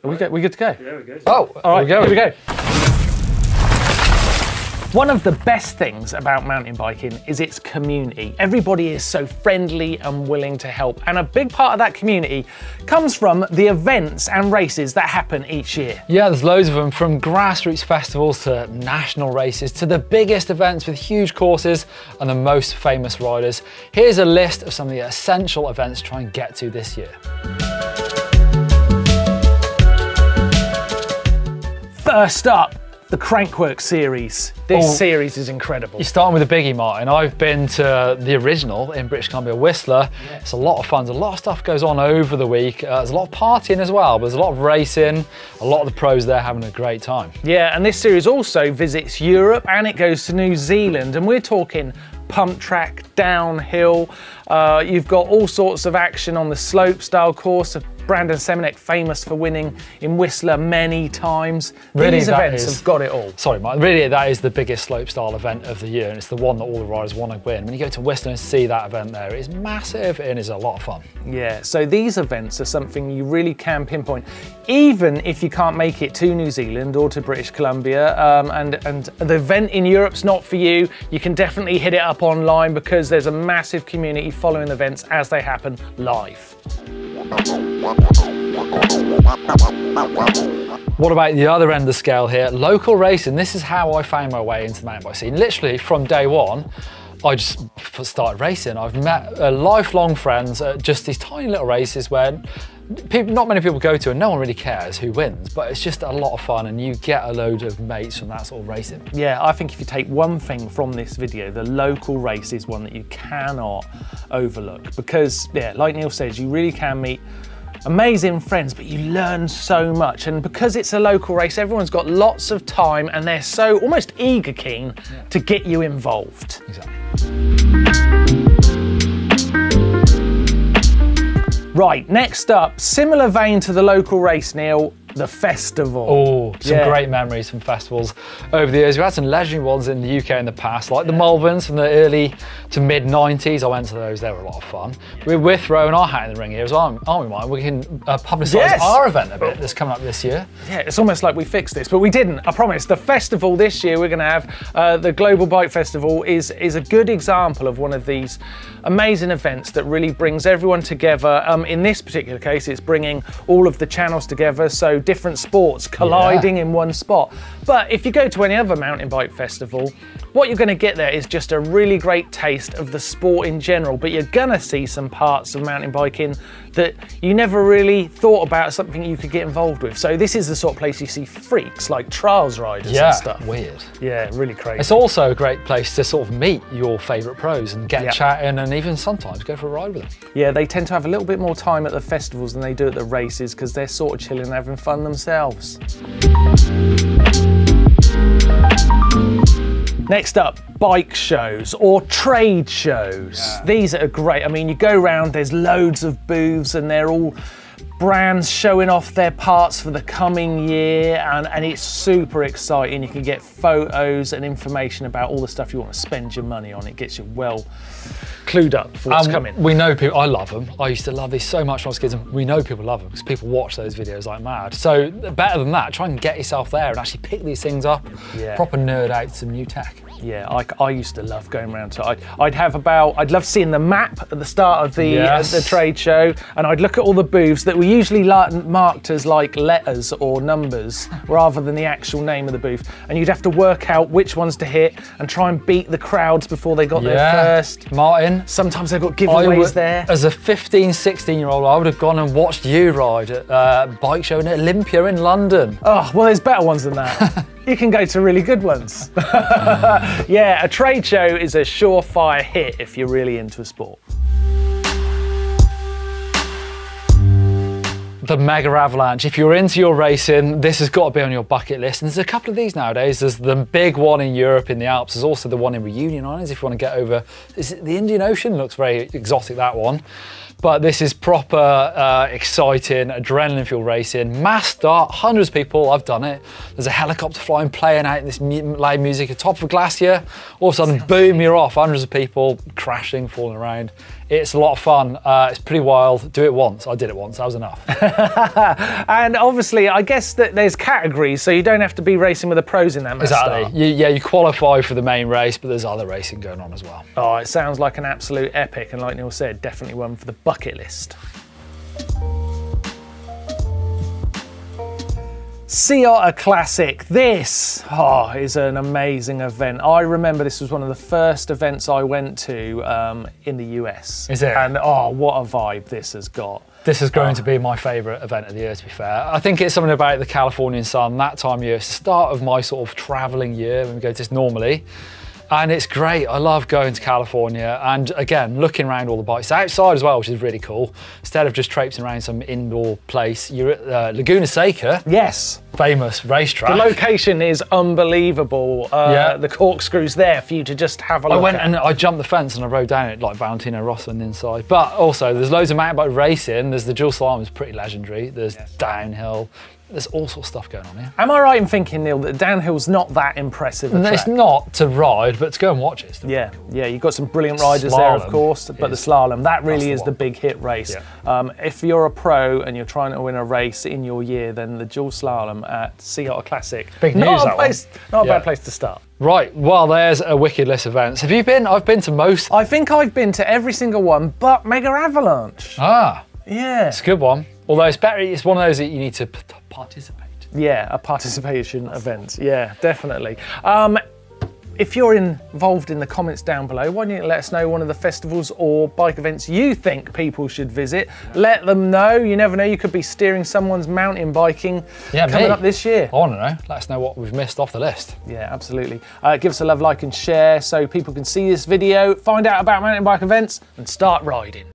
Are we good to go? Yeah, we're good. Oh, all right, here we go. One of the best things about mountain biking is its community. Everybody is so friendly and willing to help. And a big part of that community comes from the events and races that happen each year. Yeah, there's loads of them, from grassroots festivals to national races to the biggest events with huge courses and the most famous riders. Here's a list of some of the essential events to try and get to this year. First up, the Crankworx series. This series is incredible. You're starting with a biggie, Martin. I've been to the original in British Columbia, Whistler. Yeah. It's a lot of fun. There's a lot of stuff goes on over the week. There's a lot of partying as well, but there's a lot of racing. A lot of the pros there having a great time. Yeah, and this series also visits Europe and it goes to New Zealand, and we're talking pump track, downhill. You've got all sorts of action on the slope style course. Brandon Semenek, famous for winning in Whistler many times. Really, these events have got it all. Sorry, Mike. Really, that is the biggest slopestyle event of the year, and it's the one that all the riders want to win. When you go to Whistler and see that event there, it's massive and it's a lot of fun. Yeah, so these events are something you really can pinpoint, even if you can't make it to New Zealand or to British Columbia, and the event in Europe's not for you. You can definitely hit it up online because there's a massive community following the events as they happen live. What about the other end of the scale here? Local racing. This is how I found my way into the mountain bike scene. Literally from day one, I just started racing. I've met lifelong friends at just these tiny little races where not many people go to and no one really cares who wins, but it's just a lot of fun and you get a load of mates from that sort of racing. Yeah, I think if you take one thing from this video, the local race is one that you cannot overlook because, yeah, like Neil says, you really can meet amazing friends, but you learn so much. And because it's a local race, everyone's got lots of time and they're so almost keen to get you involved. Exactly. Right, next up, similar vein to the local race, Neil, the festival. Oh, some great memories from festivals over the years. We've had some legendary ones in the UK in the past, like the Mulvins from the early to mid 90s. I went to those, they were a lot of fun. We're throwing our hat in the ring here as well, aren't we, Mike? We can publicise our event a bit that's coming up this year. Yeah, it's almost like we fixed this, but we didn't, I promise. The festival this year we're going to have, the Global Bike Festival is a good example of one of these amazing events that really brings everyone together. In this particular case, it's bringing all of the channels together, so different sports colliding in one spot. But if you go to any other mountain bike festival, what you're going to get there is just a really great taste of the sport in general, but you're going to see some parts of mountain biking that you never really thought about something you could get involved with. So this is the sort of place you see freaks like trials riders and stuff. Weird. Yeah, really crazy. It's also a great place to sort of meet your favourite pros and get chatting and even sometimes go for a ride with them. Yeah, they tend to have a little bit more time at the festivals than they do at the races because they're sort of chilling and having fun themselves. Next up, bike shows or trade shows. Yeah. These are great. I mean, you go around, there's loads of booths and they're all brands showing off their parts for the coming year, and it's super exciting. You can get photos and information about all the stuff you want to spend your money on. It gets you well clued up for what's coming. We know people, I love them. I used to love these so much when I was kids, and we know people love them because people watch those videos like mad. So better than that, try and get yourself there and actually pick these things up, proper nerd out some new tech. Yeah, I used to love going around to, I'd love seeing the map at the start of the trade show, and I'd look at all the booths that were usually marked as like letters or numbers rather than the actual name of the booth, and you'd have to work out which ones to hit and try and beat the crowds before they got there first. Martin, sometimes they've got giveaways there. As a 15, 16-year-old, I would have gone and watched you ride at a bike show in Olympia in London. Oh, well, there's better ones than that. You can go to really good ones. Yeah, a trade show is a surefire hit if you're really into a sport. The Megavalanche. If you're into your racing, this has got to be on your bucket list. And there's a couple of these nowadays. There's the big one in Europe in the Alps. There's also the one in Reunion Islands if you want to get over. Is it the Indian Ocean? Looks very exotic, that one. But this is proper, exciting, adrenaline-fueled racing. Mass start, hundreds of people, I've done it. There's a helicopter flying, playing out this loud music at the top of a glacier. All of a sudden, boom, you're off. Hundreds of people crashing, falling around. It's a lot of fun. It's pretty wild. Do it once. I did it once, that was enough. And obviously, I guess that there's categories, so you don't have to be racing with the pros in that mass start. Exactly. You qualify for the main race, but there's other racing going on as well. Oh, it sounds like an absolute epic, and like Neil said, definitely one for the bucket list. Otter Classic. This is an amazing event. I remember this was one of the first events I went to in the US. Is it? And what a vibe this has got. This is going to be my favourite event of the year, to be fair. I think it's something about the Californian sun, that time of year. It's the start of my sort of travelling year when we go to this normally. And it's great. I love going to California and again, looking around all the bikes outside as well, which is really cool. Instead of just traipsing around some indoor place, you're at Laguna Seca. Yes. Famous racetrack. The location is unbelievable. Yeah. The corkscrew's there for you to just have a look I went and I jumped the fence and I rode down it like Valentino Rossi on the inside. But also there's loads of mountain bike racing. There's the dual slalom is pretty legendary. There's downhill. There's all sorts of stuff going on here. Am I right in thinking, Neil, that downhill's not that impressive a track? It's not to ride, but to go and watch it. Yeah, you've got some brilliant riders there, of course, but the slalom, that really is the big hit race. Yeah. If you're a pro and you're trying to win a race in your year, then the dual slalom at Otter Classic, big news, not a bad place to start. Right, well, there's a wicked list of events. Have you been? I've been to most. I think I've been to every single one, but Megavalanche. Ah, yeah. It's a good one. Although it's one of those that you need to participate. Yeah, a participation event. Yeah, definitely. If you're involved in the comments down below, why don't you let us know one of the festivals or bike events you think people should visit? Let them know. You never know, you could be steering someone's mountain biking coming up this year. I want to know. Let us know what we've missed off the list. Yeah, absolutely. Give us a love, like and share so people can see this video, find out about mountain bike events and start riding.